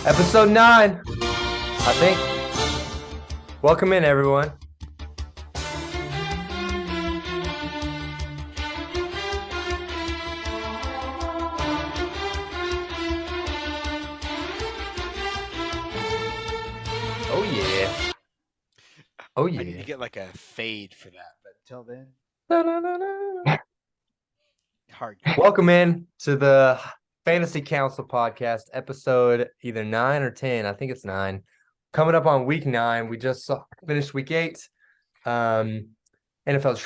Episode 9, I think. Welcome in, everyone. Oh, yeah. Oh, I need to yeah. get like a fade for that, but until then, Da-da-da-da. hard. Welcome in to the Fantasy Council podcast, episode either 9 or 10. I think it's 9. Coming up on week 9. We just finished week 8. NFL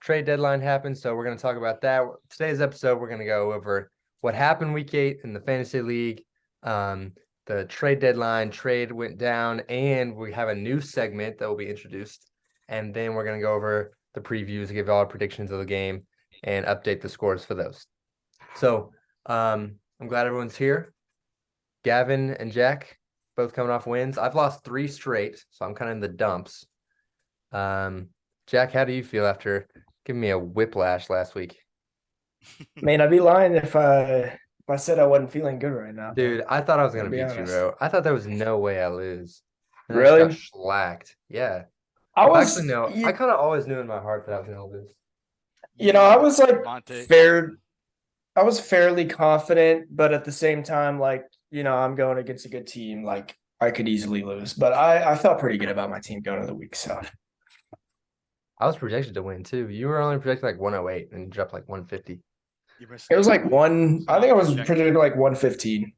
trade deadline happened, so we're going to talk about that. Today's episode, we're going to go over what happened week 8 in the fantasy league. The trade deadline trade went down, and we have a new segment that will be introduced. And then we're going to go over the previews, give all our predictions of the game, and update the scores for those. So I'm glad everyone's here. Gavin and Jack both coming off wins. I've lost 3 straight, so I'm kind of in the dumps. Jack, how do you feel after giving me a whiplash last week? Man, I'd be lying if I said I wasn't feeling good right now. Dude, I thought I was gonna be beat you, honest. bro. I thought there was no way I lose. And I Really? just got shellacked. Yeah. I was Actually, no. I kind of always knew in my heart that I was gonna lose. I was like Monte. I was fairly confident, but at the same time, like, I'm going against a good team. Like, I could easily lose. But I felt pretty good about my team going into the week. So I was projected to win too. You were only projected like 108 and you dropped like 150. it was like I think I was predicted like 115.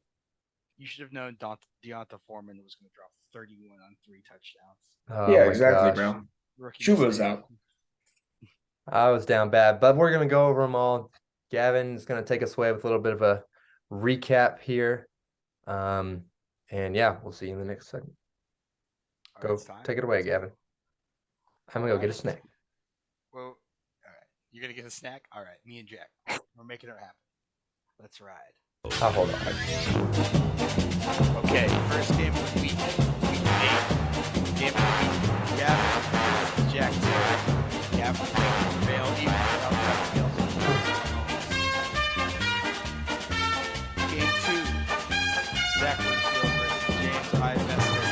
You should have known Deonta Foreman was going to drop 31 on 3 touchdowns. Oh Yeah, my exactly, gosh. bro. Rookie Chuba's mistake. out. I was down bad, but we're gonna go over them all. Gavin's gonna take us away with a little bit of a recap here. And yeah, we'll see you in the next segment. All Go right, it's time. take it away, Gavin. I'm gonna go get a snack. Well, all right. You're going to get a snack? All right. Me and Jack. We're making it happen. Let's ride. I'll hold on. Okay, first game of the week. Week 8. Game of the week. Gavin versus Jack. Gavin prevail even without Travis Kelce. Game 2. Zach Winfield versus James Ivester.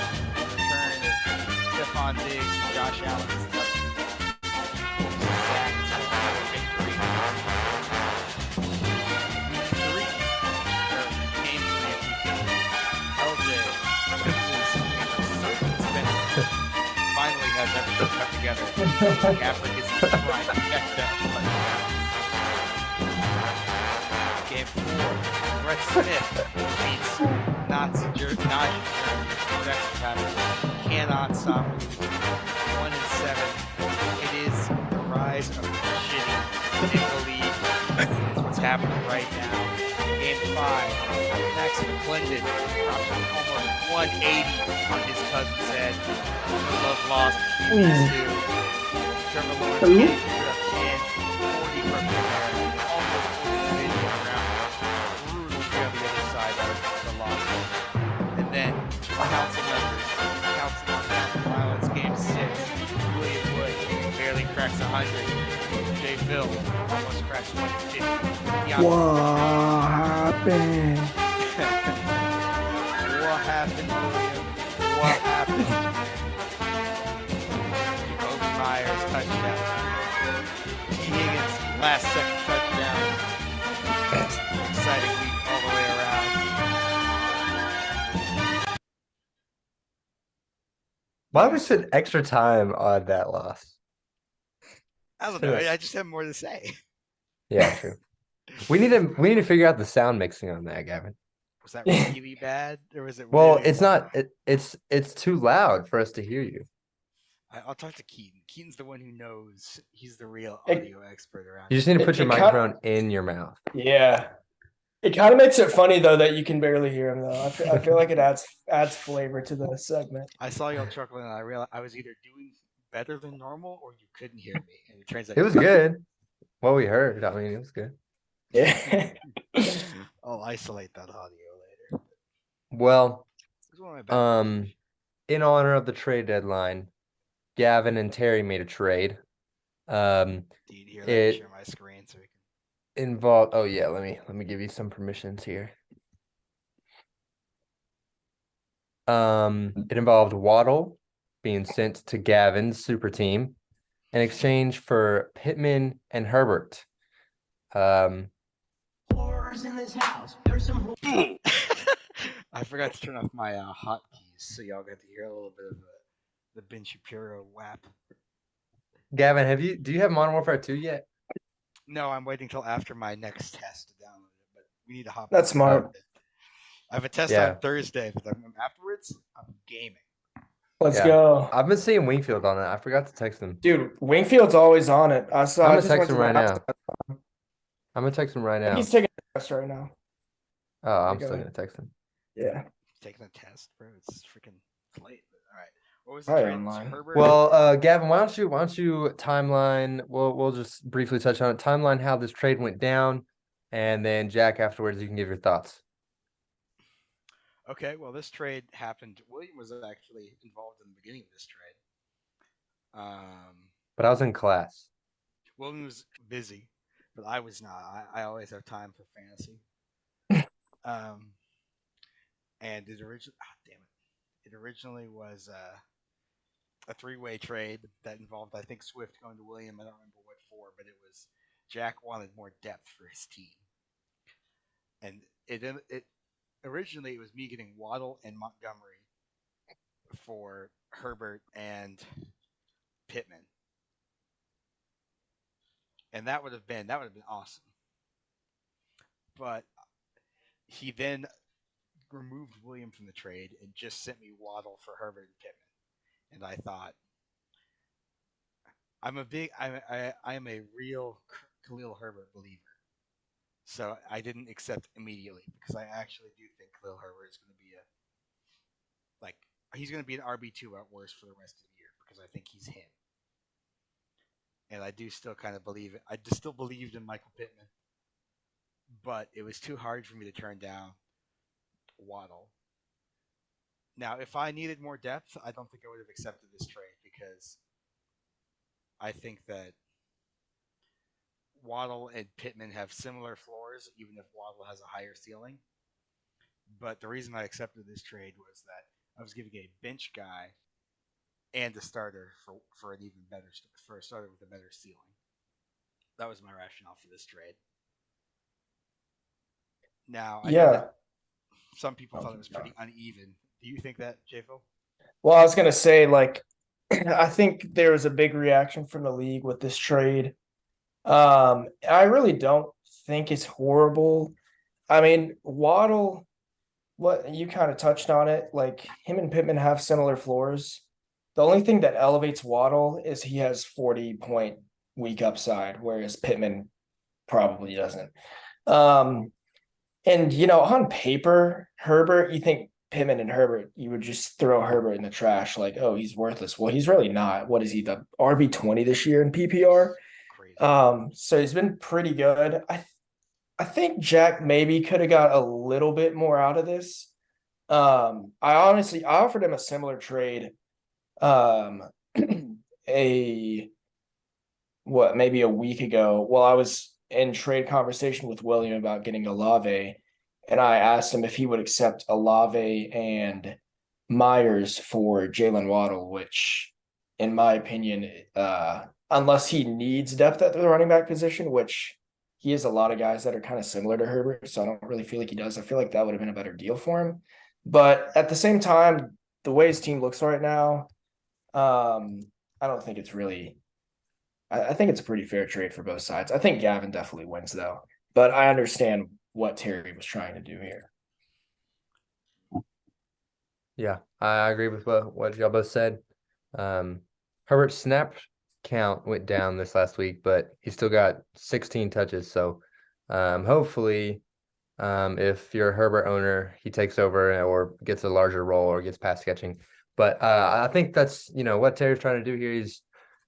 Return of Stephon Diggs and Josh Allen. Zach's victory. Week 3. Game 3 of LJ finally has everything cut together. Gafford gets the right check down. Game 4. Brett Smith beats Nazi Jersey. Rex Pattern cannot stop him. 1-7. It is the rise of the shitty in the league. It's what's happening right now. Game 5. Max McClendon drops almost 180 on his cousin's head. Love lost between these two. Trevor Lawrence getting up 10, 40 from there. Almost 40 division round. Brutally on the other side of the loss. And then council members. Council on violence. Game 6. William Wood barely cracks 100. JPhil almost cracks 150. What happened? What happened, William? What happened? Jacoby Myers touchdown. T. Higgins last second touchdown. Exciting week all the way around. Why did we spend extra time on that loss? I don't know. I just have more to say. Yeah, true. We need to figure out the sound mixing on that, Gavin. Was that really bad, or was it? Well, really it's not. It's too loud for us to hear you. I'll talk to Keaton. Keaton's the one who knows. He's the real audio expert around. You just need to put your microphone in your mouth. Yeah. It kind of makes it funny though that you can barely hear him though. I feel like it adds flavor to the segment. I saw y'all chuckling, and I realized I was either doing better than normal or you couldn't hear me. And it turns out It was good. What we heard. I mean, it was good. Yeah. I'll isolate that audio later. Well, It's one of my bad in honor of the trade deadline, Gavin and Terry made a trade. Do you hear that? Share my screen so we can. Involved. Oh yeah, let me give you some permissions here. It involved Waddle being sent to Gavin's super team in exchange for Pittman and Herbert. Horrors in this house. There's some. I forgot to turn off my hotkeys, so y'all got to hear a little bit of the Ben Shapiro whap. Gavin, do you have Modern Warfare 2 yet? No, I'm waiting till after my next test to download it, but we need to hop. That's smart. I have a test Yeah. on Thursday, but afterwards, I'm gaming. Let's Yeah. go. I've been seeing Wingfield on it. I forgot to text him. Dude, Wingfield's always on it. I saw. I'm I gonna just text went him to the right house. now. I'm gonna text him right I think now. he's taking a test right now. Oh, I'm Go still ahead. gonna text him. Yeah. Taking a test, bro. It's freaking late. All right. What was the Probably trade? online. Herbert? Well, Gavin, why don't you timeline? We'll just briefly touch on it. Timeline how this trade went down, and then Jack afterwards you can give your thoughts. Okay, well, this trade happened. William was actually involved in the beginning of this trade. But I was in class. William was busy, but I was not. I always have time for fantasy. And it originally, it originally was a three-way trade that involved, I think, Swift going to William. I don't remember what for, but it was Jack wanted more depth for his team, and it originally it was me getting Waddle and Montgomery for Herbert and Pittman, and that would have been awesome. But he then removed William from the trade and just sent me Waddle for Herbert and Pittman, and I thought, I am a real Khalil Herbert believer. So I didn't accept immediately because I actually do think Khalil Herbert is going to be he's going to be an RB2 at worst for the rest of the year because I think he's him. And I do still kind of believe it. I still believed in Michael Pittman, but it was too hard for me to turn down Waddle. Now, if I needed more depth, I don't think I would have accepted this trade because I think that Waddle and Pittman have similar floors, even if Waddle has a higher ceiling. But the reason I accepted this trade was that I was giving a bench guy and a starter for an even better for a starter with a better ceiling. That was my rationale for this trade. Now I know that some people thought it was pretty uneven. Do you think that, JPhil? Well, I was gonna say, like, I think there was a big reaction from the league with this trade. I really don't think it's horrible. I mean, Waddle, what you kind of touched on it, like him and Pittman have similar floors. The only thing that elevates Waddle is he has 40-point week upside, whereas Pittman probably doesn't. And on paper, Herbert, you think Pittman and Herbert, you would just throw Herbert in the trash, like, oh, he's worthless. Well, he's really not. What is he, the RB20 this year in PPR? Crazy. So he's been pretty good. I think Jack maybe could have got a little bit more out of this. I offered him a similar trade. Maybe a week ago, while I was in trade conversation with William about getting Olave, and I asked him if he would accept Olave and Myers for Jalen Waddle, which, in my opinion, unless he needs depth at the running back position, which he has a lot of guys that are kind of similar to Herbert, so I don't really feel like he does. I feel like that would have been a better deal for him. But at the same time, the way his team looks right now, I don't think it's really. I think it's a pretty fair trade for both sides. I think Gavin definitely wins, though. But I understand what Terry was trying to do here. Yeah, I agree with what y'all both said. Herbert's snap count went down this last week, but he still got 16 touches. So hopefully, if you're a Herbert owner, he takes over or gets a larger role or gets pass catching. But I think that's what Terry's trying to do here. He's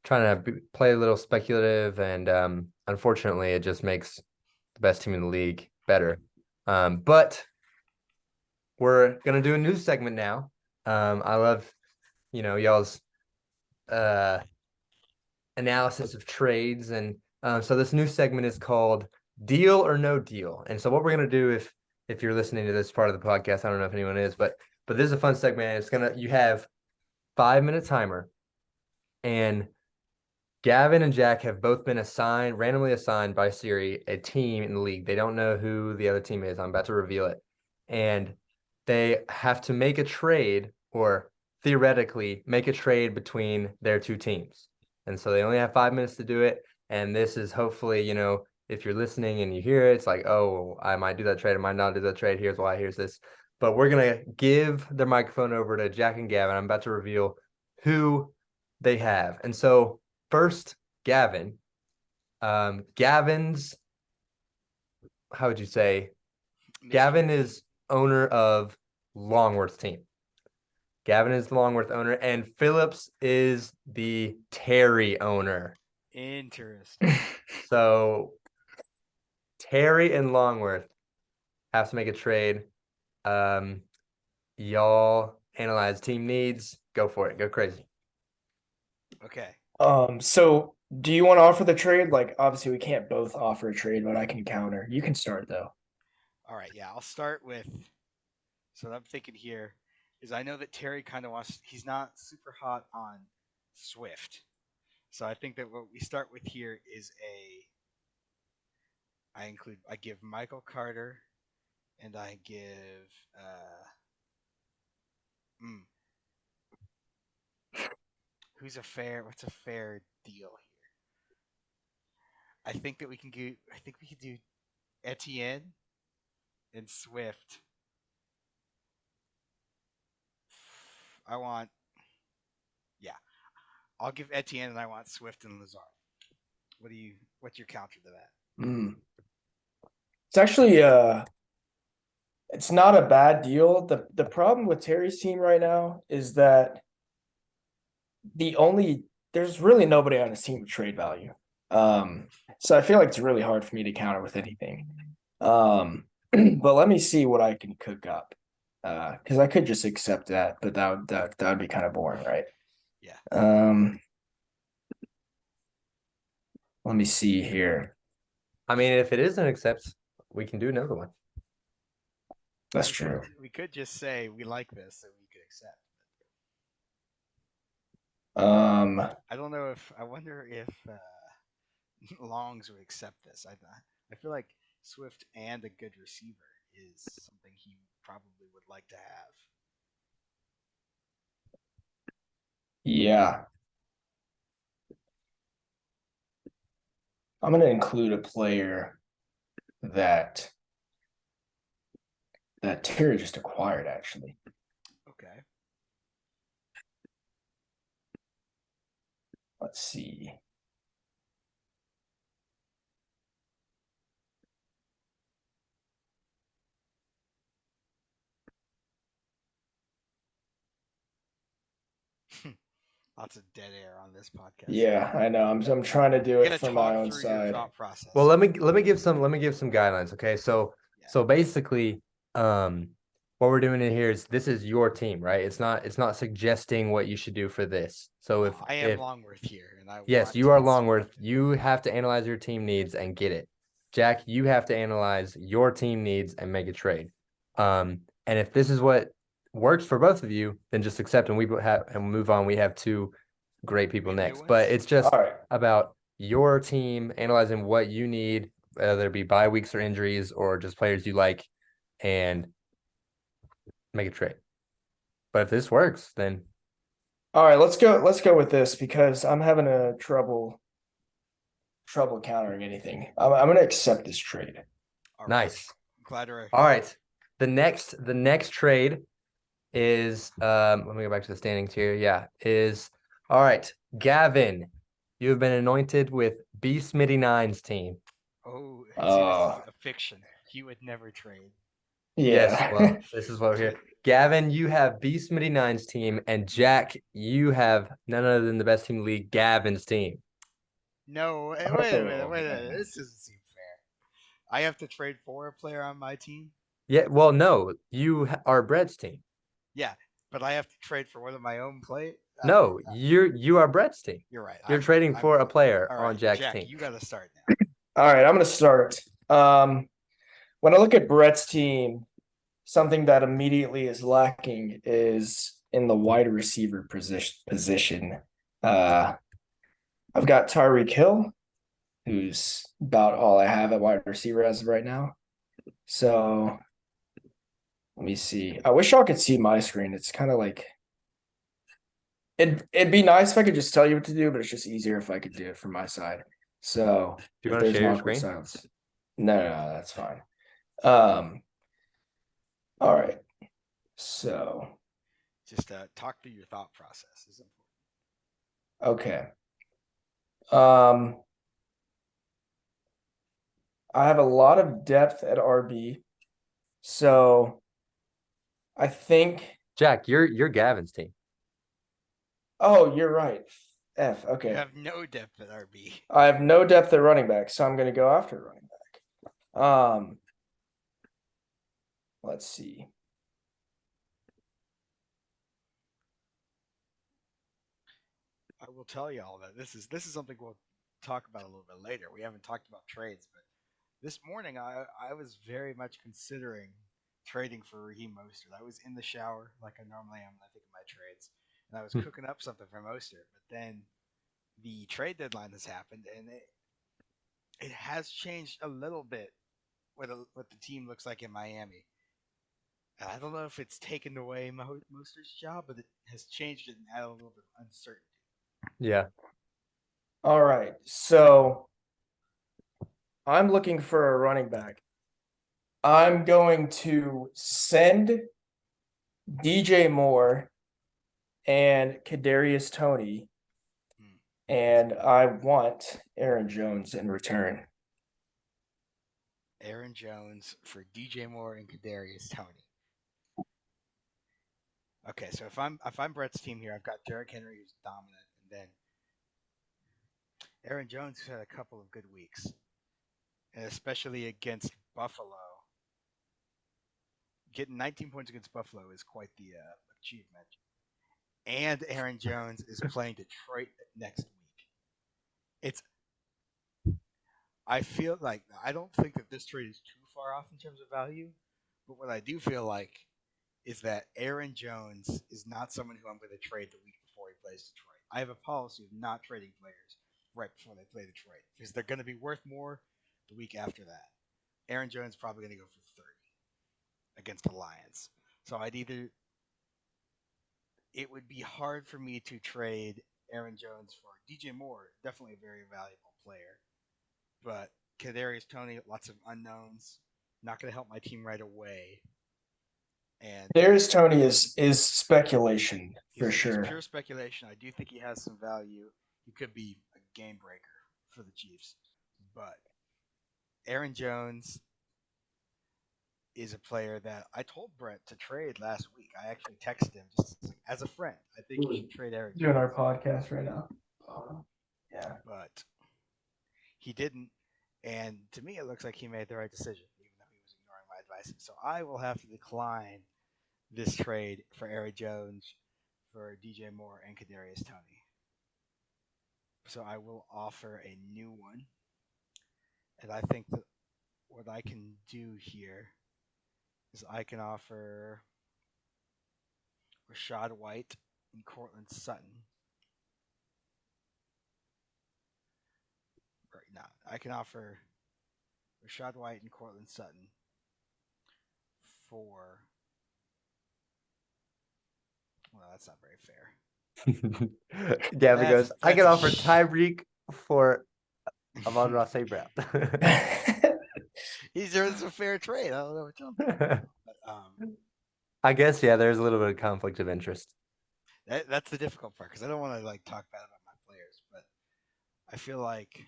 trying to play a little speculative, and unfortunately, it just makes the best team in the league better. But we're gonna do a news segment now. I love, y'all's analysis of trades, and so this new segment is called "Deal or No Deal." And so what we're gonna do, if you're listening to this part of the podcast, I don't know if anyone is, but But this is a fun segment. You have 5-minute timer, and Gavin and Jack have both been randomly assigned by Siri, a team in the league. They don't know who the other team is. I'm about to reveal it. And they have to make a trade, or theoretically make a trade between their two teams. And so they only have 5 minutes to do it. And this is hopefully, if you're listening and you hear it, it's like, oh, I might do that trade, I might not do that trade. Here's why, here's this. But we're going to give the microphone over to Jack and Gavin. I'm about to reveal who they have. And so first, Gavin. Gavin's, how would you say? Gavin is owner of Longworth team. Gavin is the Longworth owner, and Phillips is the Terry owner. Interesting. So Terry and Longworth have to make a trade. Y'all analyze team needs. Go for it. Go crazy. Okay. So do you want to offer the trade? Like, obviously we can't both offer a trade, but I can counter. You can start though. All right. Yeah, I'll start with. So what I'm thinking here is I know that Terry kind of he's not super hot on Swift. So I think that what we start with here is I give Michael Carter and I give what's a fair deal here? I think we could do Etienne and Swift. I'll give Etienne and I want Swift and Lazard. What's your counter to that? It's actually it's not a bad deal. The problem with Terry's team right now is that there's really nobody on his team with trade value. So I feel like it's really hard for me to counter with anything. But let me see what I can cook up. Because I could just accept that, but that would be kind of boring, right? Yeah. Let me see here. I mean, if it is an accept, we can do another one. That's true. We could just say we like this and we could accept. I don't know I wonder if Longs would accept this. I feel like Swift and a good receiver is something he probably would like to have. Yeah. I'm going to include a player that Terry just acquired, actually. Okay. Let's see. Lots of dead air on this podcast. Yeah, I know. I'm trying to do it from my own side. Well, let me give some guidelines. Okay, so basically, what we're doing in here is this is your team, right? It's not suggesting what you should do for this. So if I am Longworth here, and yes, you are Longworth, you have to analyze your team needs and get it. Jack, you have to analyze your team needs and make a trade. And if this is what works for both of you, then just accept and move on. We have two great people next, but it's just about your team analyzing what you need, whether it be bye weeks or injuries or just players you like, and make a trade. But if this works, then all right, let's go with this because I'm having a trouble countering anything. I'm gonna accept this trade. Nice. I'm glad to. All right. The next trade is let me go back to the standings here. Yeah, is all right. Gavin, you have been anointed with B Smitty Nine's team. Oh, see, this is a fiction. He would never trade. Yeah. Yes, well, this is what we're here. Gavin, you have B Smitty Nine's team, and Jack, you have none other than the best team in the league, Gavin's team. No, wait a minute. This doesn't seem fair. I have to trade for a player on my team? Yeah, well, no, you are Brett's team. Yeah, but I have to trade for one of my own play. No, you are Brett's team. You're right. You're trading for a player on Jack's team. You got to start now. All right, I'm going to start. When I look at Brett's team, something that immediately is lacking is in the wide receiver position. I've got Tyreek Hill, who's about all I have at wide receiver as of right now. So let me see. I wish y'all could see my screen. It's kind of like it'd be nice if I could just tell you what to do, but it's just easier if I could do it from my side. So Do you if want to there's share an your awkward screen? silence. No, that's fine. All right. So Just talk through your thought process is important. okay. I have a lot of depth at RB. So I think Jack, you're Gavin's team. oh, you're right. F. You Okay. have no depth at RB. I have no depth at running back, so I'm gonna go after running back. Let's see. I will tell you all that this is something we'll talk about a little bit later. We haven't talked about trades, but this morning I was very much considering trading for Raheem Mostert. I was in the shower like I normally am when I think of my trades, and I was cooking up something for Mostert. But then the trade deadline has happened, and it has changed a little bit what the team looks like in Miami. I don't know if it's taken away Mostert's job, but it has changed it and added a little bit of uncertainty. Yeah. All right. So I'm looking for a running back. I'm going to send DJ Moore and Kadarius Toney, and I want Aaron Jones in return. Aaron Jones for DJ Moore and Kadarius Toney. Okay, so if I'm Brett's team here, I've got Derrick Henry who's dominant, and then Aaron Jones who's had a couple of good weeks, and especially against Buffalo. Getting 19 points against Buffalo is quite the achievement. And Aaron Jones is playing Detroit next week. I feel like I don't think that this trade is too far off in terms of value, but what I do feel like is that Aaron Jones is not someone who I'm going to trade the week before he plays Detroit. I have a policy of not trading players right before they play Detroit because they're going to be worth more the week after that. Aaron Jones is probably going to go for 30 against the Lions. So it would be hard for me to trade Aaron Jones for DJ Moore, definitely a very valuable player. But Kadarius Toney, lots of unknowns, not going to help my team right away. And Kadarius Toney is speculation for sure. He's pure speculation. I do think he has some value. He could be a game breaker for the Chiefs. But Aaron Jones is a player that I told Brett to trade last week. I actually texted him just as a friend. I think you should trade Aaron Doing Jones. our podcast right now. Yeah. But he didn't. And to me, it looks like he made the right decision, even though he was ignoring my advice. So I will have to decline this trade for Aaron Jones, for DJ Moore, and Kadarius Toney. So I will offer a new one. And I think that what I can do here is I can offer Rashad White and Cortland Sutton. Right now, I can offer Rashad White and Cortland Sutton for. Well, that's not very fair. Gavin goes, I can offer that's Tyreek for Amon-Ra St. Brown. He's there's a fair trade. I don't know what you're talking about. But, I guess, yeah, there's a little bit of conflict of interest. that's the difficult part because I don't want to like talk bad about my players, but I feel like.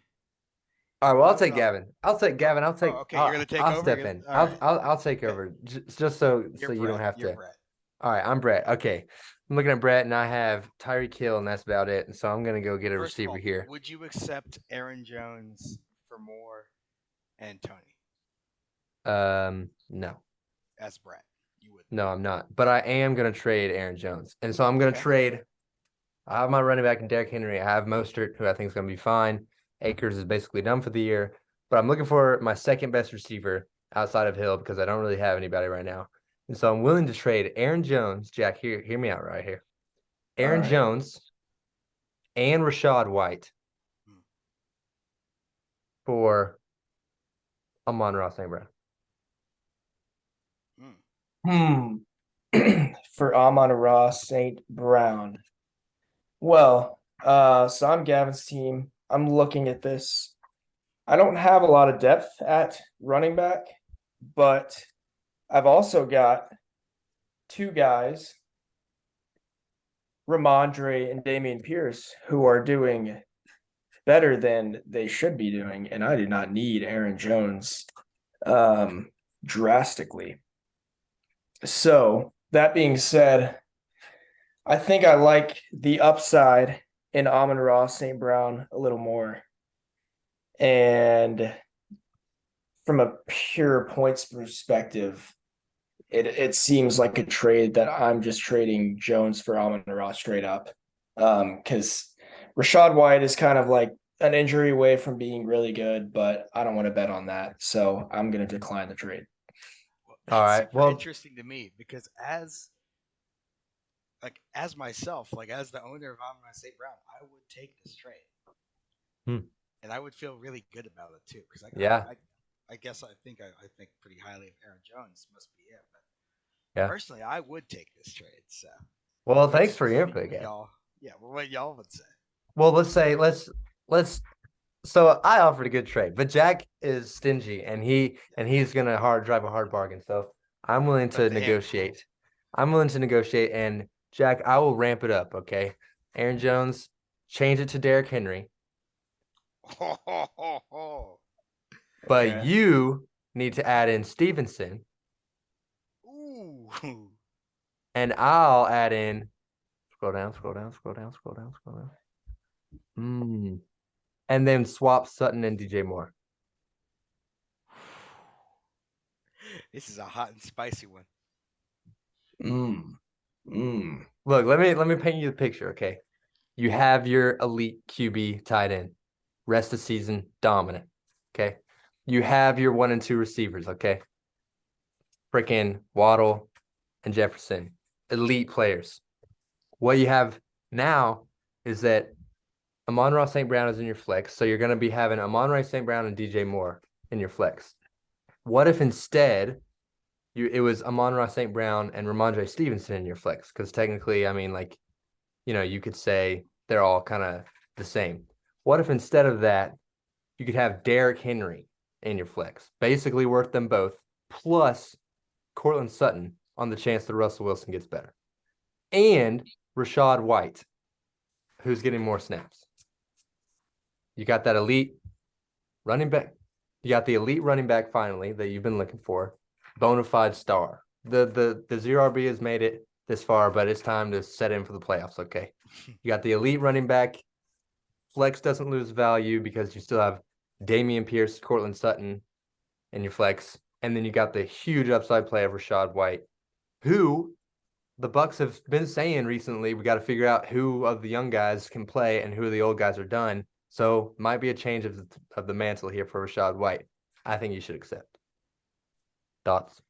All right, well, I'll take Gavin. I'll take Gavin. I'll take. Okay, you're gonna take I'll over. step in. All right. I'll take over just so You're you Brett. don't have You're to. Brett. All right, I'm Brett. Okay, I'm looking at Brett, and I have Tyreek Hill, and that's about it. And so I'm gonna go get a First of receiver all, here. Would you accept Aaron Jones for Moore and Toney No, as Brett? You would. no, I'm not. But I am gonna trade Aaron Jones, and so I'm gonna trade. I have my running back in Derrick Henry. I have Mostert, who I think is gonna be fine. Akers is basically done for the year, but I'm looking for my second best receiver outside of Hill because I don't really have anybody right now. And so I'm willing to trade Aaron Jones. Jack, hear me out right here. Aaron All right. Jones and Rashad White for Amon-Ra St. Brown. For Amon-Ra St. Brown. Well, so I'm Gavin's team. I'm looking at this. I don't have a lot of depth at running back, but I've also got two guys, Ramondre and Damian Pierce, who are doing better than they should be doing, and I do not need Aaron Jones drastically. So that being said, I think I like the upside in Amon-Ra St. Brown a little more. And from a pure points perspective, it seems like a trade that I'm just trading Jones for Amon-Ra straight up. Because Rashad White is kind of like an injury away from being really good, but I don't want to bet on that. So I'm going to decline the trade. All right. Super Well, interesting to me because as myself, like as the owner of Amon-Ra St. Brown, I would take this trade. And I would feel really good about it too, because I guess I think pretty highly of Aaron Jones. Must be it, but personally, I would take this trade. So, well, thanks for your input, again. What y'all would say? Well, let's. So I offered a good trade, but Jack is stingy, and he's gonna drive a hard bargain. So I'm willing to negotiate. I'm willing to negotiate, and Jack, I will ramp it up. Okay, Aaron Jones, change it to Derrick Henry. But Okay. you need to add in Stevenson. Ooh. And I'll add in scroll down. And then swap Sutton and DJ Moore. This is a hot and spicy one. Look, let me paint you the picture, okay? You have your elite QB tight end. Rest of season dominant. Okay. You have your 1 and 2 receivers, okay? Freaking Waddle and Jefferson. Elite players. What you have now is that Amon-Ra St. Brown is in your flex. So you're going to be having Amon-Ra St. Brown and DJ Moore in your flex. What if instead it was Amon-Ra St. Brown and Ramondre Stevenson in your flex? Because technically, I mean, like, you could say they're all kind of the same. What if instead of that, you could have Derrick Henry in your flex, basically worth them both, plus Cortland Sutton on the chance that Russell Wilson gets better, and Rashad White, who's getting more snaps. You got that elite running back. You got the elite running back finally that you've been looking for, bona fide star. The 0RB has made it this far, but it's time to set in for the playoffs. Okay, you got the elite running back. Flex doesn't lose value because you still have Damian Pierce, Cortland Sutton in your flex. And then you got the huge upside play of Rashad White, who the Bucs have been saying recently, we got to figure out who of the young guys can play and who of the old guys are done. So might be a change of the mantle here for Rashad White. I think you should accept. Thoughts?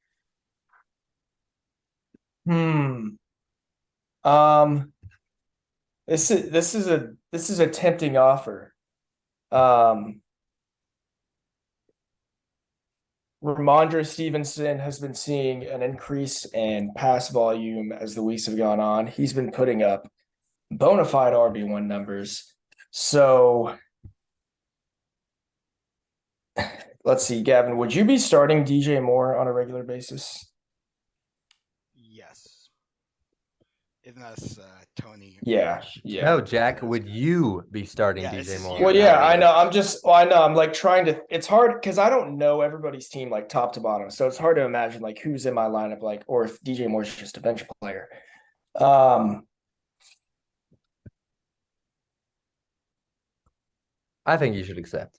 This is a tempting offer. Ramondre Stevenson has been seeing an increase in pass volume as the weeks have gone on. He's been putting up bona fide RB1 numbers. So let's see, Gavin, would you be starting DJ Moore on a regular basis? Yes. Unless Tony. Yeah. No, Jack, would you be starting DJ Moore? Well, yeah, I know. I'm like trying to. It's hard because I don't know everybody's team like top to bottom, so it's hard to imagine like who's in my lineup, like, or if DJ Moore's just a bench player. I think you should accept.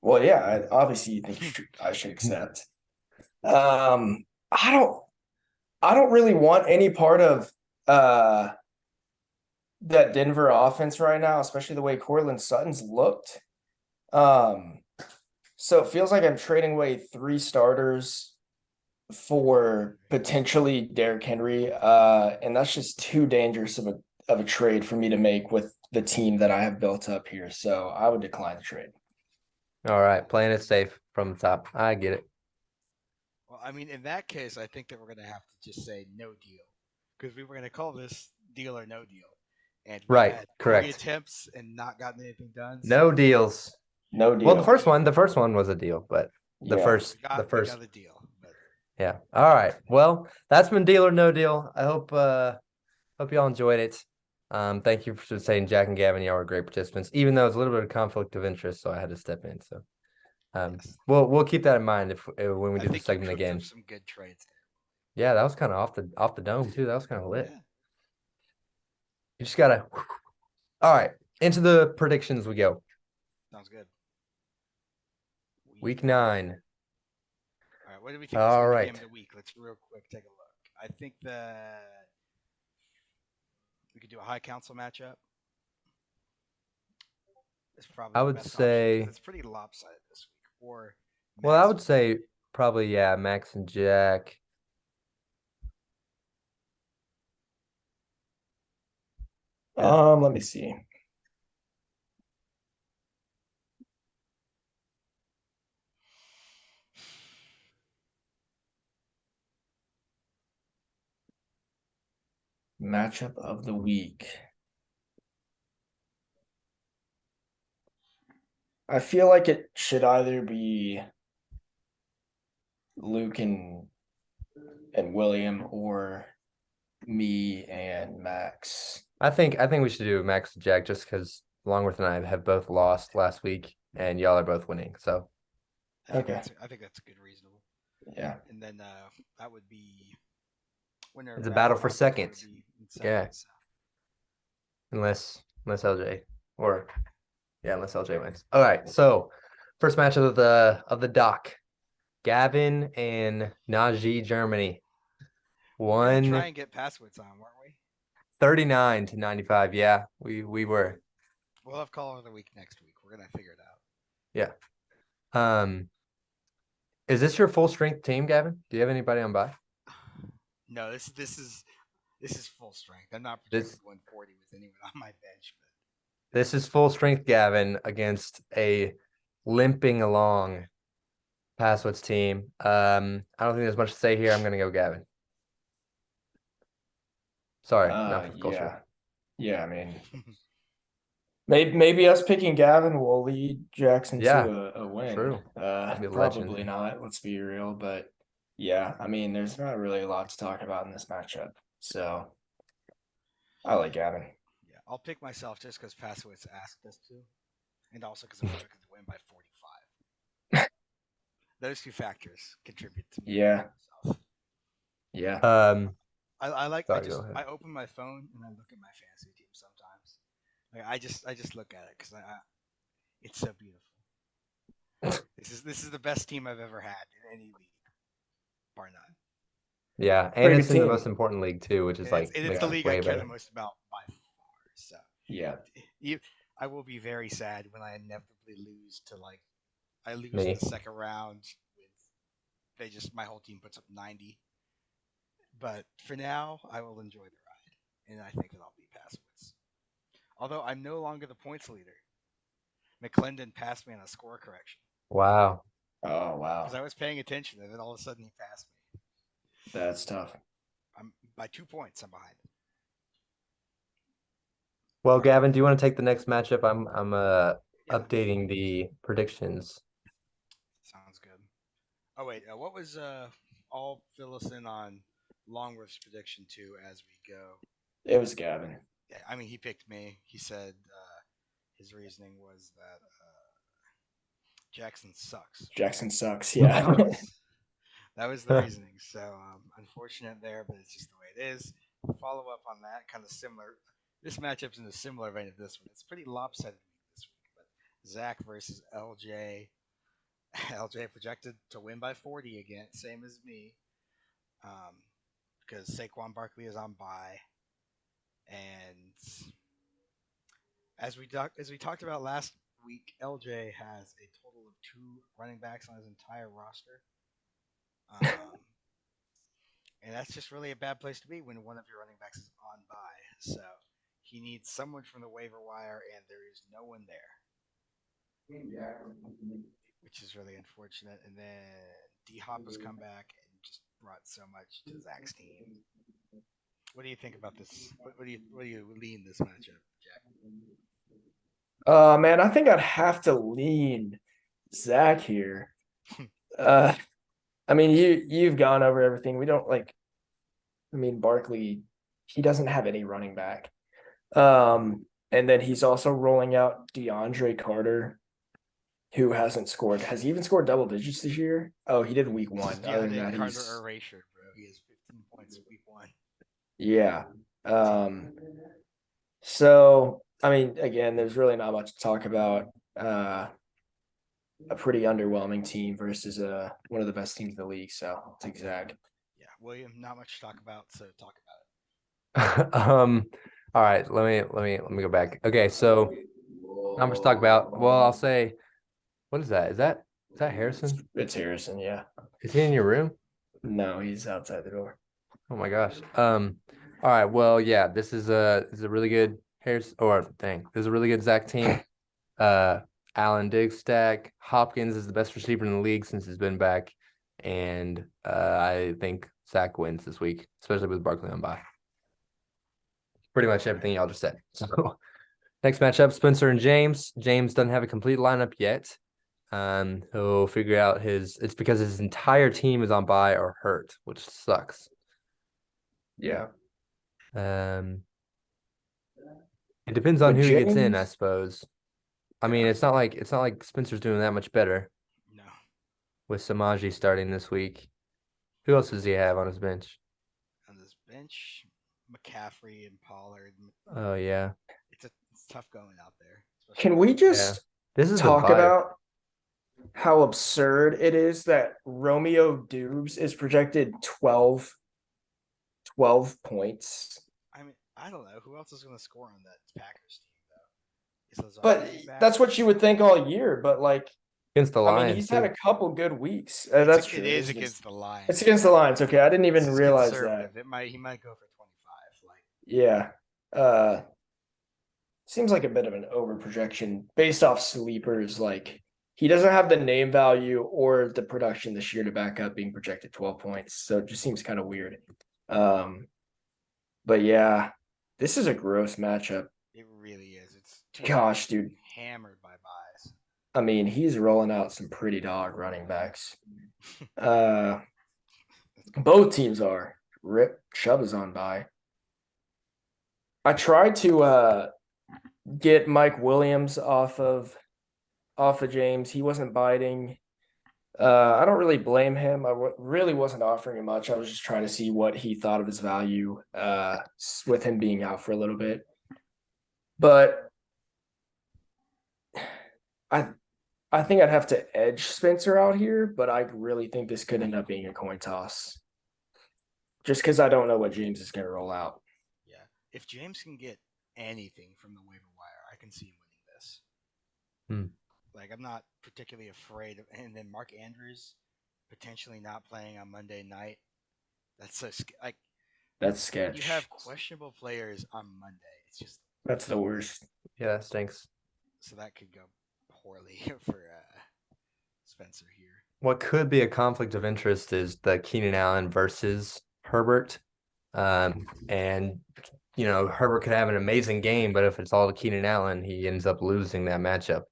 Well, yeah, obviously you think I should accept. I don't really want any part of that Denver offense right now, especially the way Cortland Sutton's looked. So it feels like I'm trading away 3 starters for potentially Derrick Henry, and that's just too dangerous of a trade for me to make with the team that I have built up here. So I would decline the trade. All right, playing it safe from the top. I get it. Well, I mean, in that case, I think that we're gonna have to just say no deal, because we were gonna call this deal or no deal, and we've Right, had 3 correct. attempts and not gotten anything done. So No deals. No Well, deal. the first one was a deal, but Yeah. the we first, got a deal. But yeah. All right. Well, that's been deal or no deal. I hope y'all enjoyed it. Thank you for saying Jack and Gavin, y'all were great participants, even though it's a little bit of conflict of interest, so I had to step in. So, yes, we'll keep that in mind if when we I do the think you segment cooked up again. some good trades Yeah, that was kind of off the dome too. That was kind of there. lit. Yeah, You just gotta. All right, into the predictions we go. sounds good. Week 9. All right, what do we think is All gonna be the game right. of the week? Let's real quick take a look. I think that we could do a high council matchup. It's probably I the would best option because say. it's pretty lopsided this week. Or Well, I Max. would say probably yeah, Max and Jack. Yeah. Let me see. Matchup of the week. I feel like it should either be Luke and William or me and Max. I think we should do Max and Jack just because Longworth and I have both lost last week, and y'all are both winning. So Okay. I think that's a good reasonable. Yeah. And then that would be winner it's of a bracket battle for topics would seconds. be in Yeah, seconds. unless LJ or yeah, unless LJ wins. All right. So first matchup of the doc, Gavin and Najee Germany. We were gonna try One and get Passwitz on, weren't we? 39 to 95. Yeah, we were. We'll have call of the week next week. We're gonna figure it out. Yeah. Is this your full strength team, Gavin? Do you have anybody on bye? No, this is full strength. I'm not This projected 140 with anyone on my bench, but this is full strength Gavin against a limping along Passwoods team. I don't think there's much to say here. I'm gonna go Gavin. Sorry, not for the culture. Yeah, I mean, maybe us picking Gavin will lead Jackson Yeah, to a win. true. Be a Probably legend. not. Let's be real, but yeah, I mean, there's not really a lot to talk about in this matchup. So I like Gavin. yeah, I'll pick myself just because Passwitz asked us to, and also because I'm projected to win by 45. Those two factors contribute to me Yeah. picking myself. Yeah. Sorry, go ahead. I open my phone and I look at my fantasy team sometimes. Like I just look at it because it's so beautiful. This is the best team I've ever had in any league, bar none. Yeah, and Pretty it's good in the team. most important league too, which is like And it's makes the it league I way care the better. most about by far. So Yeah. I will be very sad when I inevitably lose to I lose Me. in the second round with my whole team puts up 90. But for now, I will enjoy the ride, and I think that I'll be Passwitz. Although I'm no longer the points leader. McClendon passed me on a score correction Oh Wow. because wow. I was paying attention, and then all of a sudden he passed me. That's tough. I'm by 2 points. I'm behind. Well, Gavin, do you want to take the next matchup? I'm Yeah, updating the predictions. sounds good. Oh wait, what was I'll fill us in on Longworth's prediction too as we go. It was Gavin. Yeah, I mean he picked me. He said his reasoning was that Jackson sucks. Jackson sucks. Yeah. That was the reasoning. So unfortunate there, but it's just the way it is. Follow up on that, kind of similar. This matchup's in a similar vein of this one. It's pretty lopsided this week, but Zach versus LJ. LJ projected to win by 40 again, same as me, because Saquon Barkley is on bye, and as we talked about last week, LJ has a total of 2 running backs on his entire roster. And that's just really a bad place to be when one of your running backs is on bye. So he needs someone from the waiver wire, and there is no one there, which is really unfortunate. And then D Hop has come back and just brought so much to Zach's team. What do you think about this? What do you lean this matchup, Jack? Man, I think I'd have to lean Zach here. Uh, I mean, you've gone over everything. We don't like. I mean, Barkley, he doesn't have any running back. And then he's also rolling out DeAndre Carter, who hasn't scored. Has he even scored double digits this year? Oh, he did week one. Other than that, Carter he's erasure, bro. He has 15 points week 1. yeah. So I mean, again, there's really not much to talk about. A pretty underwhelming team versus one of the best teams in the league. So I'll take Zach. Yeah, William, not much to talk about, so talk about it. All right, let me go back. Okay, so not much to talk about. Well, I'll say, what is that? Is that Harrison? It's Harrison, yeah. Is he in your room? No, he's outside the door. Oh my gosh. All right, well, yeah, this is a really good Harris or dang, this is a really good Zach team. Allen Diggs stack. Hopkins is the best receiver in the league since he's been back. And I think Zach wins this week, especially with Barkley on bye. Pretty much everything y'all just said. So next matchup, Spencer and James. James doesn't have a complete lineup yet. He'll figure out it's because his entire team is on bye or hurt, which sucks. Yeah. It depends on But who he gets in, I James- suppose. I mean, it's not like Spencer's doing that much better No. with Samaji starting this week. Who else does he have on his bench? On this bench, McCaffrey and Pollard. Oh yeah. It's tough going out there. Can we just This is talk the bye. about how absurd it is that Romeo Dubes is projected 12 points? I mean, I don't know who else is going to score on that Packers team though. Is Lazard But coming back? that's what you would think all year. But like, Against the I Lions. mean, he's had a couple good weeks. It's That's like- true. It is against the Lions. It's against the Lions. Okay, I didn't even This is realize that. conservative. He might go for 25. Like Yeah. Seems like a bit of an overprojection based off sleepers. Like he doesn't have the name value or the production this year to back up being projected 12 points. So it just seems kind of weird. But yeah, this is a gross matchup. it really is. It's two Gosh, dude. hammered by buys. I mean, he's rolling out some pretty dog running backs. Both teams are. Rip Chubb is on by. I tried to get Mike Williams off of James. He wasn't biting. I don't really blame him. Really wasn't offering him much. I was just trying to see what he thought of his value with him being out for a little bit. But I think I'd have to edge Spencer out here, but I really think this could end up being a coin toss. Just because I don't know what James is going to roll out. Yeah. If James can get anything from the waiver wire, I can see him winning this. Like I'm not particularly afraid of, and then Mark Andrews potentially not playing on Monday night. That's so like That's sketch. you have questionable players on Monday. It's just That's the worst. Yeah, that stinks. so that could go poorly for Spencer here. What could be a conflict of interest is the Keenan Allen versus Herbert. And Herbert could have an amazing game, but if it's all to Keenan Allen, he ends up losing that matchup.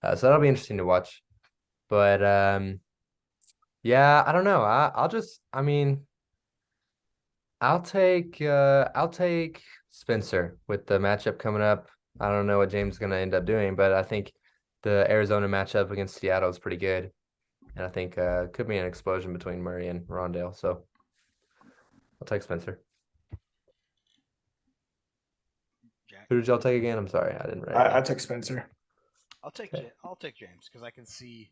So that'll be interesting to watch. But yeah, I don't know. I'll take Spencer with the matchup coming up. I don't know what James is gonna end up doing, but I think the Arizona matchup against Seattle is pretty good. And I think could be an explosion between Murray and Rondale. So I'll take Spencer. Jack, Who did y'all take again? I'm sorry, I didn't write. I took Spencer. I'll take James because I can see.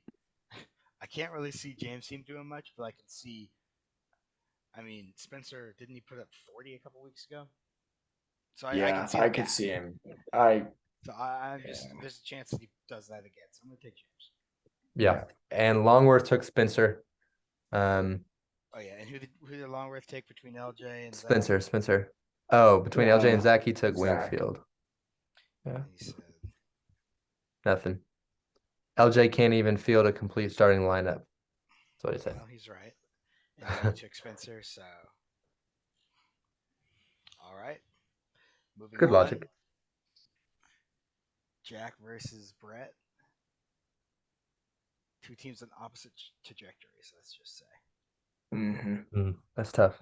I can't really see James team doing much, but I can see. I mean, Spencer didn't he put up 40 a couple weeks ago? So I can see. I could see him. I'm just there's a chance that he does that again. So I'm gonna take James. Yeah. And Longworth took Spencer. Oh yeah, and who did Longworth take between LJ and Zach? Spencer. Oh, between LJ and Zach, he took Zach. Wingfield. Yeah, And he said, nothing. LJ can't even field a complete starting lineup. That's what he said. "Well, he's right." And then you took Spencer. So, all right, moving Good on. logic. Jack versus Brett. Two teams on opposite trajectories. Let's just say. That's tough.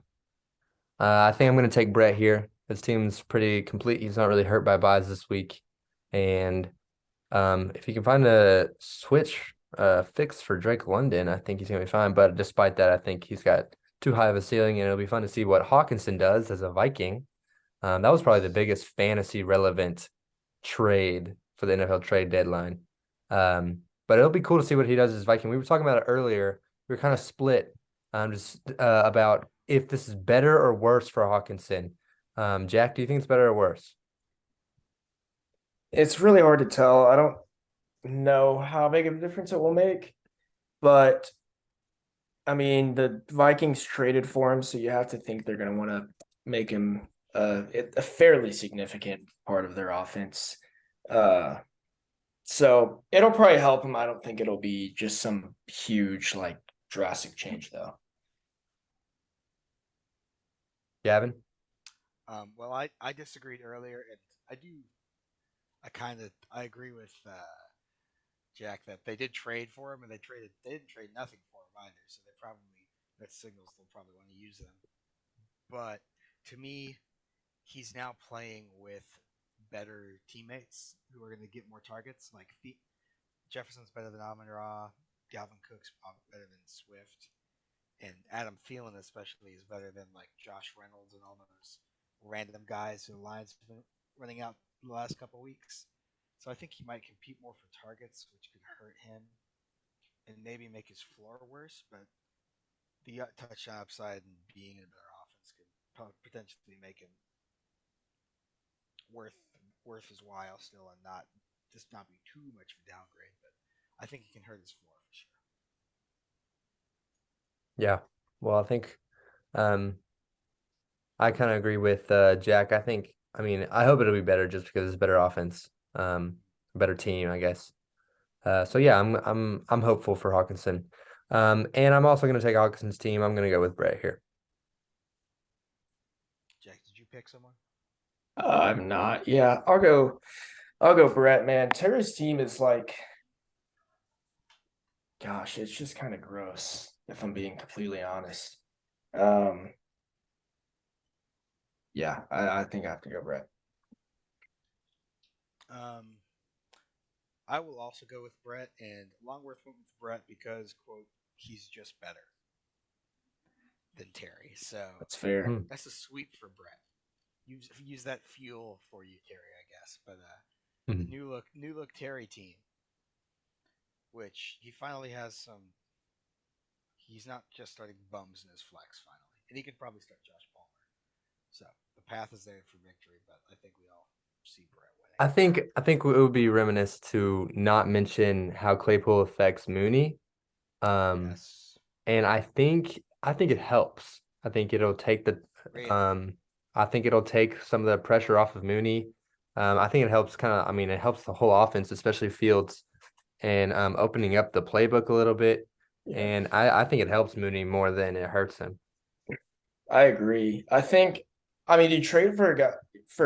I think I'm going to take Brett here. His team's pretty complete. He's not really hurt by buys this week. And if he can find a switch fix for Drake London, I think he's going to be fine. But despite that, I think he's got too high of a ceiling, and it'll be fun to see what Hawkinson does as a Viking. That was probably the biggest fantasy relevant trade for the NFL trade deadline. But it'll be cool to see what he does as Viking. We were talking about it earlier. We were kind of split just about if this is better or worse for Hawkinson. Jack, do you think it's better or worse? It's really hard to tell. I don't know how big of a difference it will make, but I mean, the Vikings traded for him, so you have to think they're going to want to make him a fairly significant part of their offense. So it'll probably help him. I don't think it'll be just some huge, like, drastic change, though. Gavin? Well, I disagreed earlier, and I agree with Jack that they did trade for him, and they didn't trade nothing for him either. So that signals they'll probably want to use them. But to me, he's now playing with better teammates who are going to get more targets. Like Jefferson's better than Amon Ra, Galvin Cook's better than Swift, and Adam Thielen especially is better than like Josh Reynolds and all those random guys who the Lions have been running out the last couple of weeks. So I think he might compete more for targets, which could hurt him and maybe make his floor worse. But the touchdown upside and being in a better offense could potentially make him worth worth his while still, and not be too much of a downgrade. But I think he can hurt his floor for sure. Yeah. Well, I think I kind of agree with Jack. I mean, I hope it'll be better just because it's better offense, better team, I guess. So yeah, I'm hopeful for Hawkinson. And I'm also going to take Hawkinson's team. I'm going to go with Brett here. Jack, did you pick someone? I'm not. Yeah, I'll go Brett, man. Terry's team is like, gosh, it's just kind of gross, if I'm being completely honest. Yeah, I think I have to go Brett. I will also go with Brett, and Longworth went with Brett because, quote, he's just better than Terry. So That's fair. that's a sweep for Brett. Use that fuel for you, Terry, I guess. But the new look Terry team, which he finally has some. He's not just starting bums in his flex finally, and he could probably start Josh Palmer. So the path is there for victory, but I think we all see Brett winning. I think it would be reminiscent to not mention how Claypool affects Mooney. Yes. And I think it helps. I think it'll take Really? I think it'll take some of the pressure off of Mooney. I think it helps it helps the whole offense, especially Fields, and opening up the playbook a little bit. Yeah. And I think it helps Mooney more than it hurts him. I agree. I mean, you trade for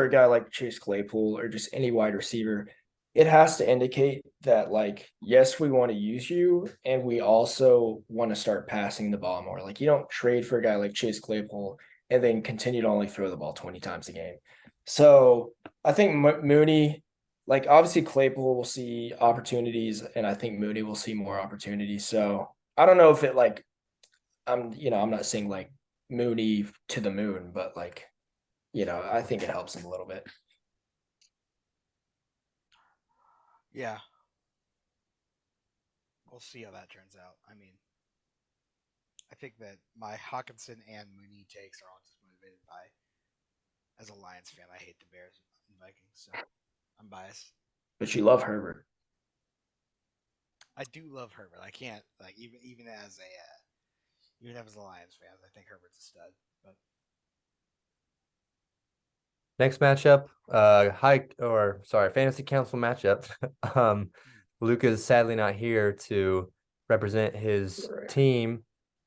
a guy like Chase Claypool or just any wide receiver, it has to indicate that, like, yes, we want to use you, and we also want to start passing the ball more. Like, you don't trade for a guy like Chase Claypool and then continue to only throw the ball 20 times a game. So I think Mooney, like, obviously Claypool will see opportunities, and I think Mooney will see more opportunities. So I don't know if it, like, I'm not saying like Mooney to the moon, but, like, I think it helps him a little bit. Yeah. We'll see how that turns out. I mean, I think that my Hawkinson and Mooney takes are all just motivated by, as a Lions fan, I hate the Bears and Vikings, so I'm biased. But you love Herbert. I do love Herbert. I can't, like, even as Even as a Lions fan, I think Herbert's a stud. But Next matchup, fantasy council matchup. Luca's sadly not here to represent his team.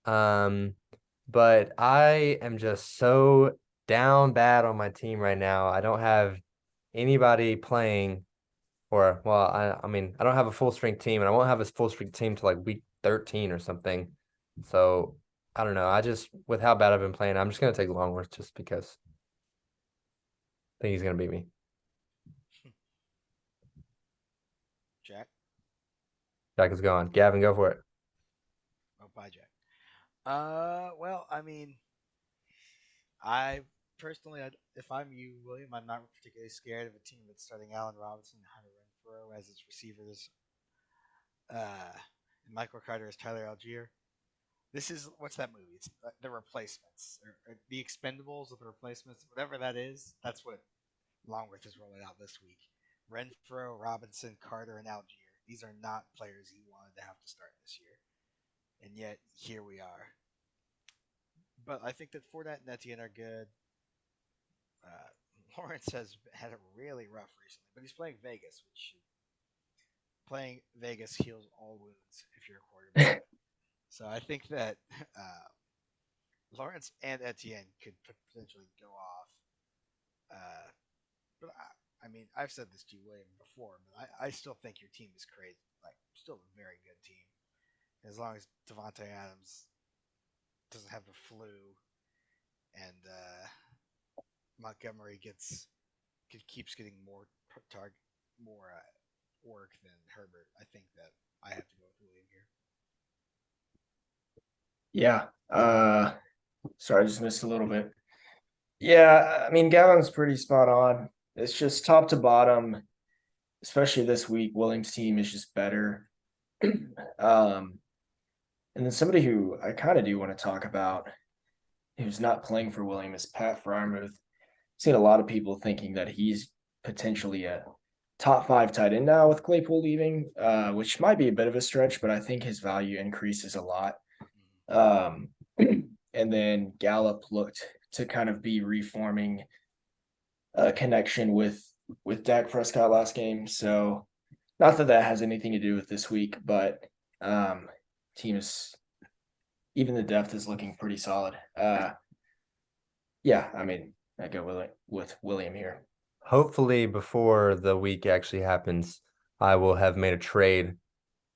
But I am just so down bad on my team right now. I don't have anybody playing, or well, I mean, I don't have a full strength team, and I won't have a full strength team till like week 13 or something. So I don't know. I just, with how bad I've been playing, I'm just gonna take Longworth just because I think he's gonna beat me. Jack, Jack is gone. Gavin, go for it. oh bye Jack. Well, I mean, I personally, if I'm you, William, I'm not particularly scared of a team that's starting Allen Robinson and Hunter Renfro as its receivers, and Michael Carter as Tyler Algier. This is what's that movie? It's the replacements, or the Expendables with the replacements, whatever that is. That's what Longworth is rolling out this week. Renfro, Robinson, Carter, and Algier. These are not players he wanted to have to start this year, and yet here we are. But I think that Fournette and Etienne are good. Uh, Lawrence has had it really rough recently, but he's playing Vegas, which playing Vegas heals all wounds if you're a quarterback. So I think that uh, Lawrence and Etienne could potentially go off. But I mean, I've said this to you, William, before, but I still think your team is crazy. Like, still a very good team. As long as Devontae Adams doesn't have the flu and Montgomery keeps getting more target, more work than Herbert, I think that I have to go with William here. Yeah. Sorry, I just missed a little bit. Yeah, I mean, Gavin's pretty spot on. It's just top to bottom, especially this week. Williams' team is just better. Um, and then somebody who I kind of do want to talk about, who's not playing for William, is Pat Fryermuth. Seen a lot of people thinking that he's potentially a top 5 tight end now with Claypool leaving, which might be a bit of a stretch, but I think his value increases a lot. Um, and then Gallup looked to kind of be reforming a connection with Dak Prescott last game. So not that that has anything to do with this week, but team is, even the depth is looking pretty solid. Yeah, I mean, I go with William here. Hopefully, before the week actually happens, I will have made a trade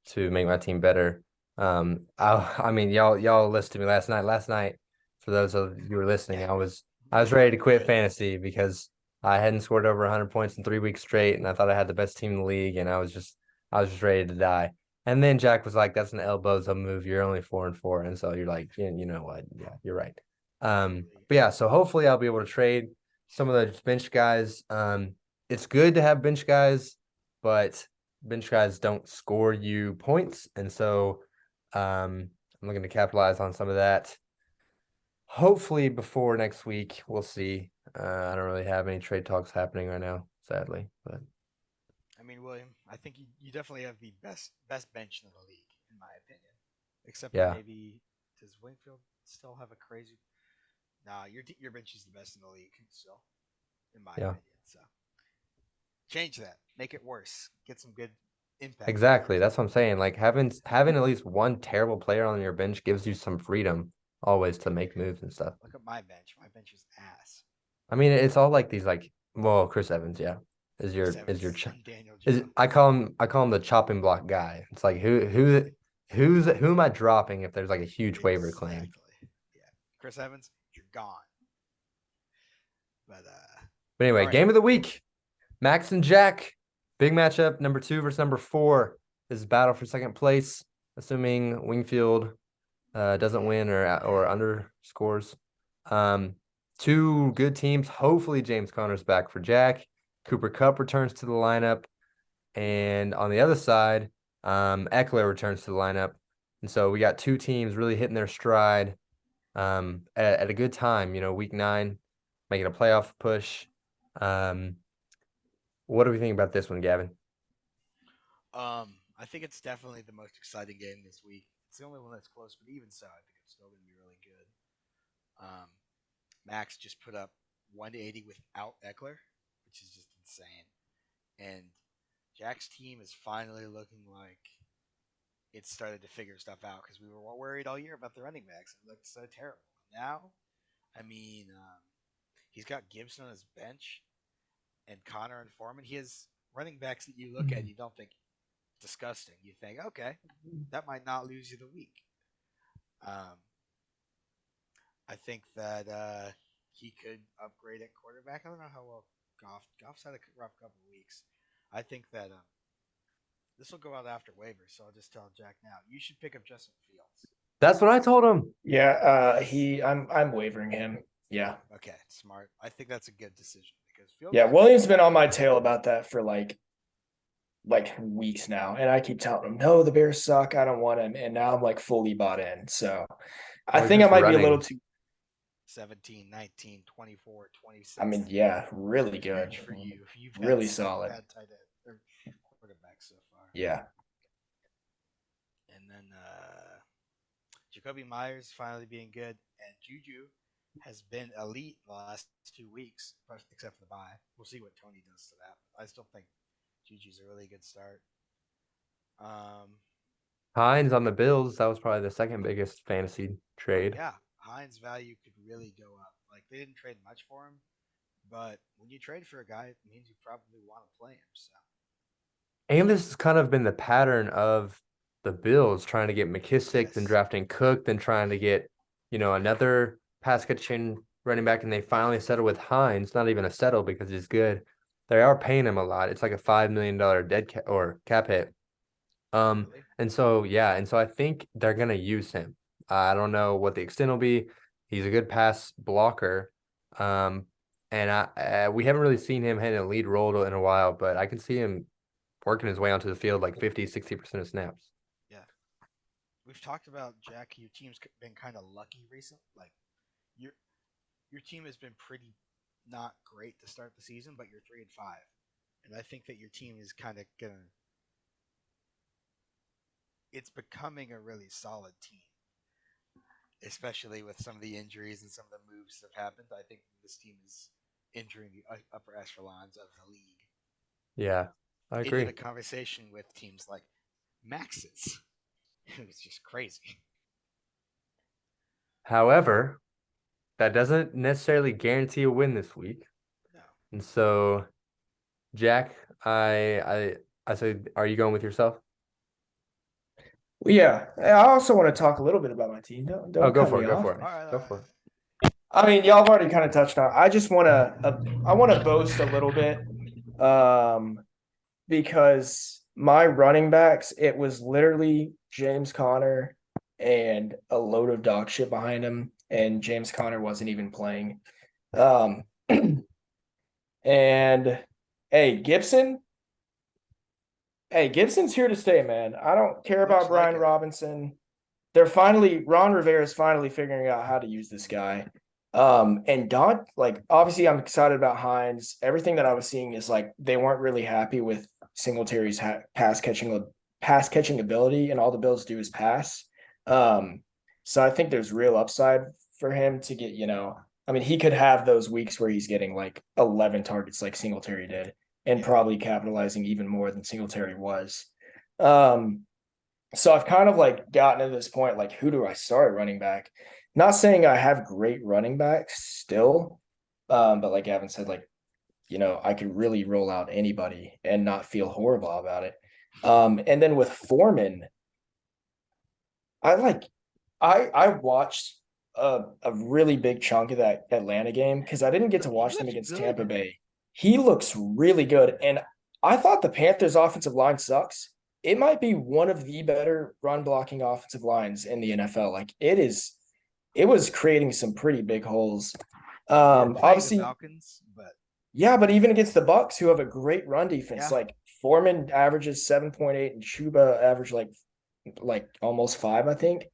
to make my team better. I mean, y'all listened to me last night. Last night, for those of you who were listening, I was ready to quit fantasy because I hadn't scored over 100 points in 3 weeks straight, and I thought I had the best team in the league, and I was just ready to die. And then Jack was like, "That's an elbows up move. You're only 4-4," and so you're like, "Yeah, you know what? Yeah, you're right." But yeah, so hopefully I'll be able to trade some of the bench guys. It's good to have bench guys, but bench guys don't score you points, and so I'm looking to capitalize on some of that. Hopefully before next week, we'll see. I don't really have any trade talks happening right now, sadly. But I mean, William, I think you definitely have the best bench in the league, in my opinion. Except for yeah, maybe does Wingfield still have a crazy? Nah, your bench is the best in the league still, in my yeah, opinion. So change that, make it worse, get some good impact exactly. players. That's what I'm saying. Like having at least one terrible player on your bench gives you some freedom always to make moves and stuff. Look at my bench. My bench is ass. I mean, it's all like these well, Chris Evans, yeah, Chris is your Evans and Daniel is Jones. I call him the chopping block guy. It's like who am I dropping if there's like a huge waiver claim? Exactly. Yeah, Chris Evans, you're gone. But But all anyway, right. game of the week. Max and Jack. Big matchup. Number 2 versus number 4. This is battle for second place, assuming Wingfield doesn't win or underscores. Two good teams. Hopefully James Conner's back for Jack. Cooper Kupp returns to the lineup. And on the other side, Eckler returns to the lineup. And so we got two teams really hitting their stride at a good time, week 9, making a playoff push. What do we think about this one, Gavin? I think it's definitely the most exciting game this week. It's the only one that's close, but even so, I think it's still going to be really good. Max just put up 180 without Eckler, which is just insane. And Jack's team is finally looking like it started to figure stuff out because we were worried all year about the running backs. It looked so terrible. Now, I mean, he's got Gibson on his bench and Connor and Foreman. He has running backs that you look at and you don't think disgusting. You think, okay, that might not lose you the week. I think that he could upgrade at quarterback. I don't know how well Goff's had a rough couple of weeks. I think that this will go out after waivers, so I'll just tell Jack now. You should pick up Justin Fields. That's what I told him. Yeah, I'm wavering him. Yeah. Okay, smart. I think that's a good decision because Fields. Yeah, Williams been on my tail about that for like weeks now, and I keep telling him, no, the Bears suck. I don't want him, and now I'm like fully bought in. So I he's think I just might be a running. little too. 17, 19, 24, 26. I mean, yeah, really good. Huge for you. You've Really had solid. bad tight end or quarterback so far. Yeah. And then Jacoby Myers finally being good, and Juju has been elite the last 2 weeks, except for the bye. We'll see what Tony does to that. I still think Juju's a really good start. Hines on the Bills, that was probably the second biggest fantasy trade. Yeah, Hines' value could really go up. Like, they didn't trade much for him, but when you trade for a guy, it means you probably want to play him. So. And this has kind of been the pattern of the Bills trying to get McKissick, then Yes. drafting Cook, then trying to get, another pass catching running back, and they finally settle with Hines. Not even a settle because he's good. They are paying him a lot. It's like a $5 million dead cap hit. Really? And so I think they're gonna use him. I don't know what the extent will be. He's a good pass blocker. And we haven't really seen him in a lead role in a while, but I can see him working his way onto the field like 50, 60% of snaps. Yeah. We've talked about, Jack, your team's been kind of lucky recently. Like, your team has been pretty not great to start the season, but you're 3-5. And I think that your team is kind of gonna it's becoming a really solid team. Especially with some of the injuries and some of the moves that have happened. I think this team is entering the upper echelons of the league. Yeah, I agree. Into the conversation with teams like Max's. It's just crazy. However, that doesn't necessarily guarantee a win this week. No. And so, Jack, I said, are you going with yourself? Well, yeah. I also want to talk a little bit about my team. Don't Go cut for me it. Go off. for it. All right, Go all for it. I mean, y'all have already kind of touched on. I just want to boast a little bit, because my running backs, it was literally James Conner and a load of dog shit behind him, and James Conner wasn't even playing. And hey, Gibson's here to stay, man. I don't care about Looks like Brian it. Robinson. Ron Rivera is finally figuring out how to use this guy. And Don, like, obviously I'm excited about Hines. Everything that I was seeing is like they weren't really happy with Singletary's pass catching ability, and all the Bills do is pass. So I think there's real upside for him to get, I mean, he could have those weeks where he's getting like 11 targets like Singletary did, and probably capitalizing even more than Singletary was. So I've kind of like gotten to this point, like, who do I start at running back? Not saying I have great running backs still, but like Gavin said, like, I could really roll out anybody and not feel horrible about it. And then with Foreman, I watched a really big chunk of that Atlanta game because I didn't get to watch them against Tampa Bay. He looks really good, and I thought the Panthers' offensive line sucks. It might be one of the better run blocking offensive lines in the NFL. Like, it was creating some pretty big holes. Obviously, the Falcons, but yeah, but even against the Bucks, who have a great run defense, Yeah. like Foreman averages 7.8 and Chuba averaged like almost 5, I think.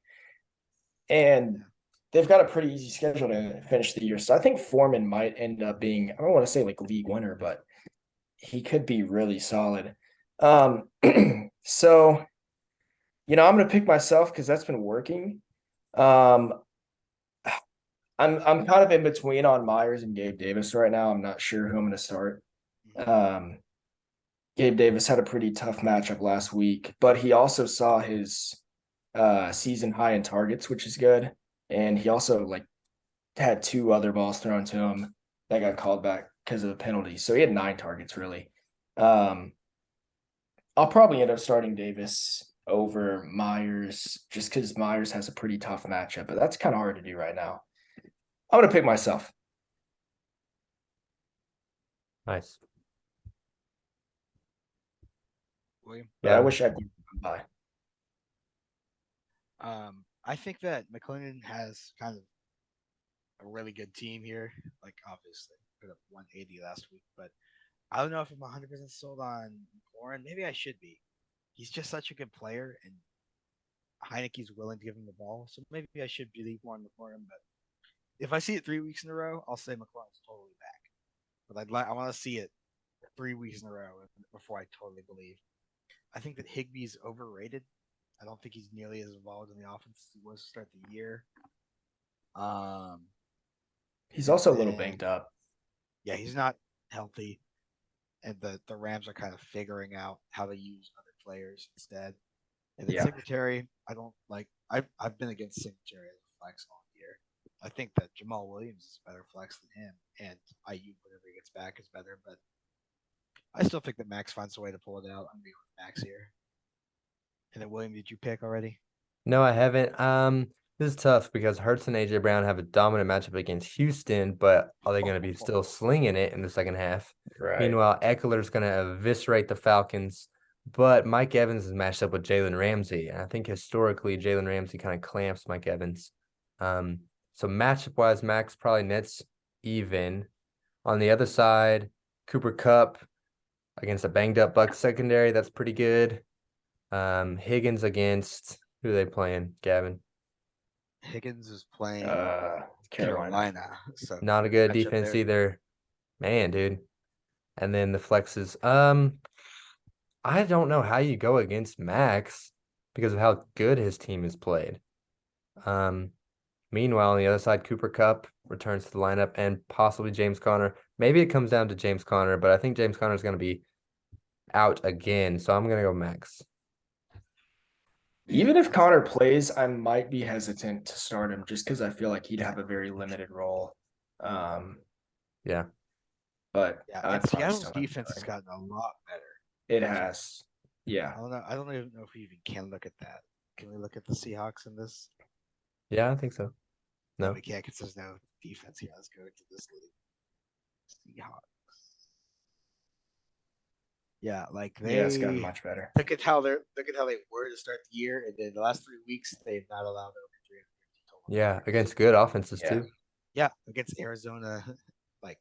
And they've got a pretty easy schedule to finish the year. So I think Foreman might end up being, I don't want to say like league winner, but he could be really solid. So I'm gonna pick myself because that's been working. Um, I'm kind of in between on Myers and Gabe Davis right now. I'm not sure who I'm gonna start. Um, Gabe Davis had a pretty tough matchup last week, but he also saw his season high in targets, which is good. And he also like had 2 other balls thrown to him that got called back because of the penalty. So he had 9 targets really. I'll probably end up starting Davis over Myers just because Myers has a pretty tough matchup, but that's kind of hard to do right now. I'm gonna pick myself. Nice. William. But I Yeah. wish I could buy. I think that McLennan has kind of a really good team here. Like obviously put up 180 last week, but I don't know if I'm 100% sold on Warren. Maybe I should be. He's just such a good player, and Heineke's willing to give him the ball, so maybe I should believe Warren McLaurin. But if I see it 3 weeks in a row, I'll say McLaurin's totally back. But I want to see it 3 weeks in a row before I totally believe. I think that Higbee's overrated. I don't think he's nearly as involved in the offense as he was to start the year. He's also a little And banged up. yeah, he's not healthy, and the Rams are kind of figuring out how to use other players instead. And then Yeah. Singletary, I don't like. I've been against Singletary as a flex all year. I think that Jamal Williams is a better flex than him, and IU whenever he gets back is better. But I still think that Max finds a way to pull it out. I'm going with Max here. And then William, did you pick already? No, I haven't. This is tough because Hurts and AJ Brown have a dominant matchup against Houston, but are they going to be still slinging it in the second half? Right. Meanwhile, Eckler's going to eviscerate the Falcons, but Mike Evans is matched up with Jalen Ramsey, and I think historically Jalen Ramsey kind of clamps Mike Evans. So matchup wise, Max probably nets even. On the other side, Cooper Kupp against a banged up Bucs secondary, that's pretty good. Higgins against who are they playing, Gavin? Higgins is playing Carolina. So Not a good matchup defense there. either. Man, dude. And then the flexes. I don't know how you go against Max because of how good his team has played. Meanwhile, on the other side, Cooper Kupp returns to the lineup and possibly James Conner. Maybe it comes down to James Conner, but I think James Conner is going to be out again, so I'm going to go Max. Even if Connor plays, I might be hesitant to start him just because I feel like he'd have a very limited role. Yeah. But Yeah, I'd and probably Seattle's still end up defense has starting. gotten a lot better. It has. Yeah. I don't even know if we even can look at that. Can we look at the Seahawks in this? Yeah, I think so. No. we can't because there's no defense here. Let's go to this league. Seahawks. Yeah, like Yeah, it's gotten they much better. look at how they were to start the year, and then the last 3 weeks they've not allowed over 350 total. Yeah, against good offenses Yeah. too. Yeah, against Arizona, like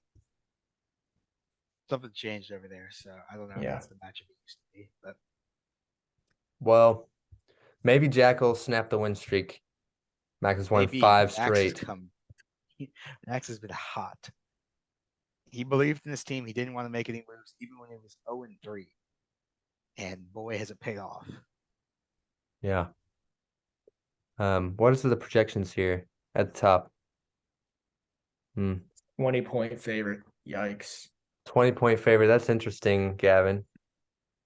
something changed over there. So I don't know if Yeah. that's the matchup it used to be, but Well, maybe Jack will snap the win streak. Max has won maybe 5 Max has straight. Max has been hot. He believed in his team. He didn't want to make any moves, even when it was 0-3. And boy, has it paid off. Yeah. What is the projections here at the top? 20-point favorite. Yikes. 20-point favorite. That's interesting, Gavin.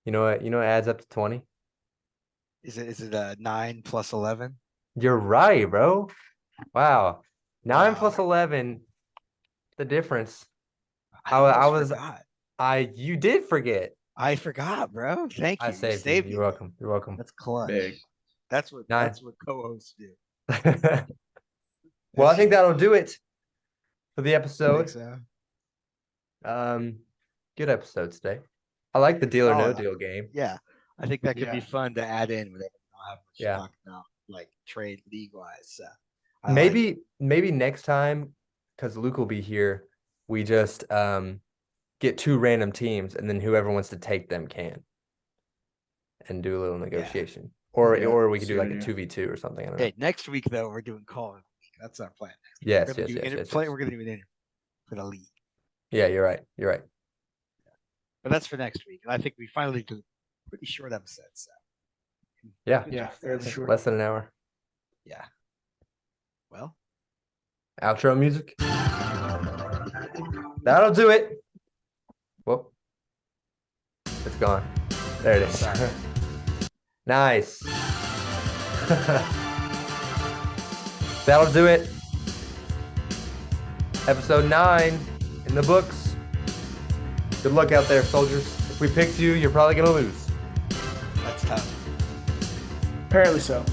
You know what? You know what adds up to 20? Is it a 9 plus 11? You're right, bro. Wow. 9 Wow. plus 11. The difference. I forgot. You did forget. I forgot, bro. Thank you. I saved you. saved You're me. welcome. You're welcome. That's clutch. Big. That's what co-hosts do. Well, I think that'll do it for the I think episode. so. Good episode today. I like the deal or no Solid. deal game. Yeah, I think that could be Yeah. fun to add in whenever we don't have much Yeah. to talk about, like trade league wise. So Maybe next time, because Luke will be here, we just get 2 random teams and then whoever wants to take them can and do a little negotiation. Or Yeah, or we could see do what like I a do. 2v2 or something. I don't know. Okay, next week though we're doing call of the week. That's our plan. Yes, We're gonna yes, do yes, yes, play. yes. We're gonna do an interview for the league, Yeah, you're right. You're right. but that's for next week. And I think we finally do a pretty short episode. So Yeah, Yeah, fairly short. less than an hour. Yeah. Well, Outro music. That'll do it. Whoop. It's gone. There it is. Sorry. Nice. That'll do it. Episode 9 in the books. Good luck out there, soldiers. If we picked you, you're probably going to lose. that's tough. Apparently so.